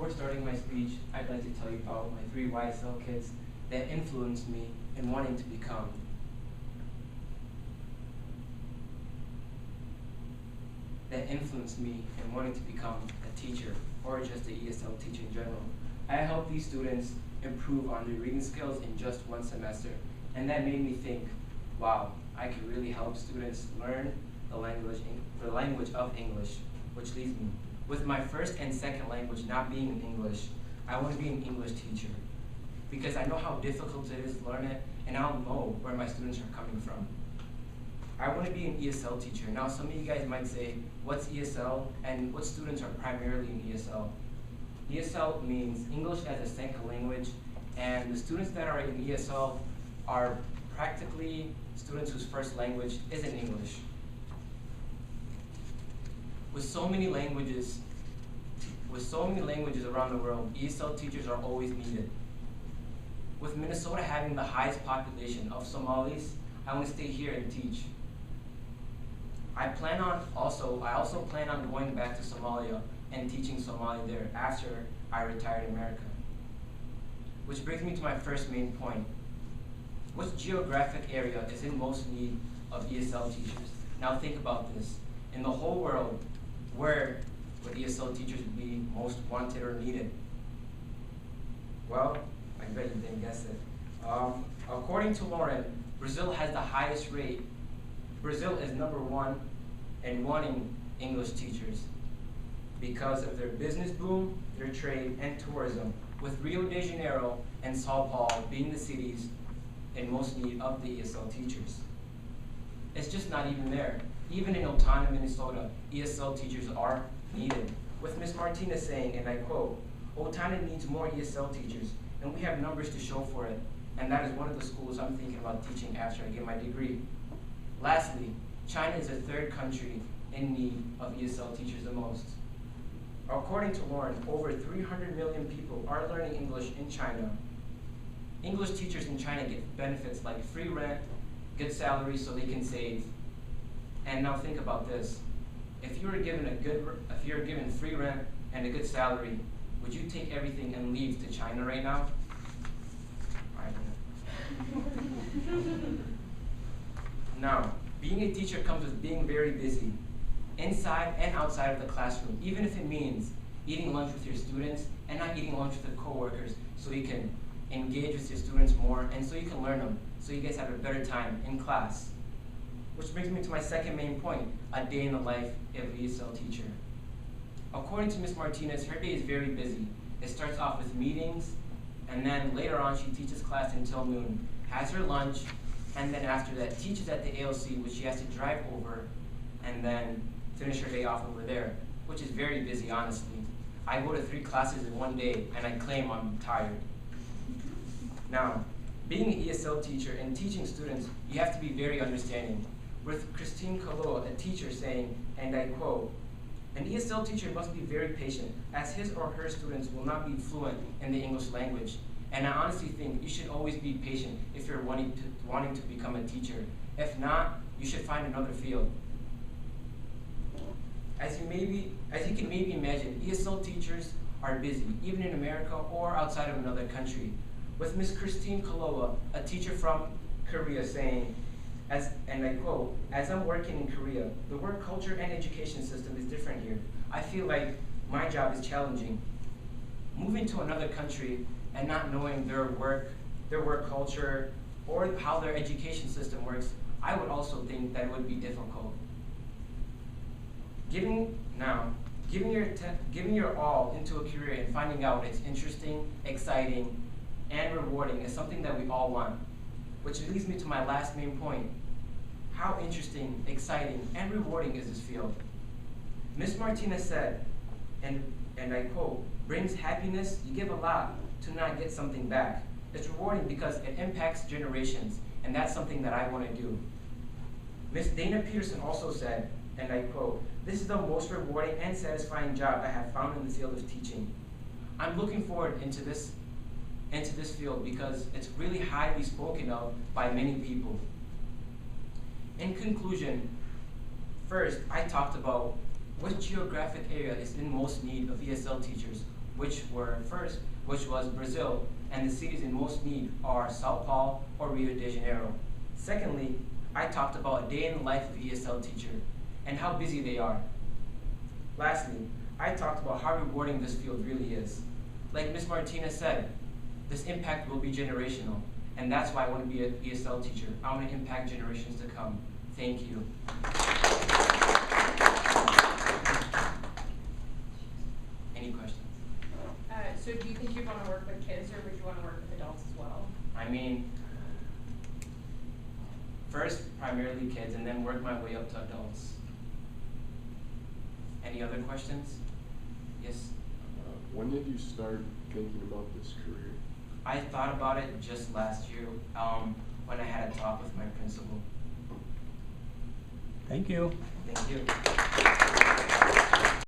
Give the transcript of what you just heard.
Before starting my speech, I'd like to tell you about my three YSL kids that influenced me in wanting to become. A teacher or just an ESL teacher in general. I helped these students improve on their reading skills in just one semester, and that made me think, wow, I can really help students learn the language of English, which leads me. With my first and second language not being in English, I want to be an English teacher because I know how difficult it is to learn it, and I'll know where my students are coming from. I want to be an ESL teacher. Now, some of you guys might say, what's ESL and what students are primarily in ESL? ESL means English as a second language, and the students that are in ESL are practically students whose first language isn't English. With so many languages around the world, ESL teachers are always needed. With Minnesota having the highest population of Somalis, I want to stay here and teach. I also plan on going back to Somalia and teaching Somali there after I retire in America. Which brings me to my first main point. What geographic area is in most need of ESL teachers? Now think about this. In the whole world, where would ESL teachers be most wanted or needed? Well, I bet you didn't guess it. According to Lauren, Brazil has the highest rate. Brazil is #1 in wanting English teachers because of their business boom, their trade, and tourism, with Rio de Janeiro and Sao Paulo being the cities in most need of the ESL teachers. It's just not even there. Even in Otana, Minnesota, ESL teachers are needed. With Ms. Martinez saying, and I quote, "Otana needs more ESL teachers, and we have numbers to show for it, and that is one of the schools I'm thinking about teaching after I get my degree." Lastly, China is the third country in need of ESL teachers the most. According to Lauren, over 300 million people are learning English in China. English teachers in China get benefits like free rent, good salaries so they can save. And now think about this. If you were given free rent and a good salary, would you take everything and leave to China right now? I don't know. Now, being a teacher comes with being very busy, inside and outside of the classroom, even if it means eating lunch with your students and not eating lunch with the coworkers, so you can engage with your students more and so you can learn them, so you guys have a better time in class. Which brings me to my second main point, a day in the life of an ESL teacher. According to Ms. Martinez, her day is very busy. It starts off with meetings, and then later on she teaches class until noon, has her lunch, and then after that teaches at the ALC, which she has to drive over, and then finish her day off over there, which is very busy, honestly. I go to 3 classes in one day, and I claim I'm tired. Now, being an ESL teacher and teaching students, you have to be very understanding. With Christine Kaloa, a teacher, saying, and I quote, "An ESL teacher must be very patient, as his or her students will not be fluent in the English language. And I honestly think you should always be patient if you're wanting to become a teacher. If not, you should find another field." As you can maybe imagine, ESL teachers are busy, even in America or outside of another country. With Ms. Christine Kaloa, a teacher from Korea, saying, and I quote, "As I'm working in Korea, the work culture and education system is different here. I feel like my job is challenging. Moving to another country and not knowing their work culture, or how their education system works, I would also think that it would be difficult. Giving your all into a career and finding out it's interesting, exciting, and rewarding is something that we all want. Which leads me to my last main point. How interesting, exciting, and rewarding is this field? Ms. Martinez said, and I quote, "Brings happiness, you give a lot to not get something back. It's rewarding because it impacts generations, and that's something that I want to do." Ms. Dana Peterson also said, and I quote, "This is the most rewarding and satisfying job I have found in the field of teaching." I'm looking forward into this field because it's really highly spoken of by many people. In conclusion, first, I talked about what geographic area is in most need of ESL teachers, which was Brazil, and the cities in most need are Sao Paulo or Rio de Janeiro. Secondly, I talked about a day in the life of ESL teacher and how busy they are. Lastly, I talked about how rewarding this field really is. Like Ms. Martinez said, this impact will be generational, and that's why I want to be an ESL teacher. I want to impact generations to come. Thank you. Any questions? So do you think you want to work with kids, or would you want to work with adults as well? I mean, first, primarily kids, and then work my way up to adults. Any other questions? Yes? When did you start thinking about this career? I thought about it just last year when I had a talk with my principal. Thank you. Thank you.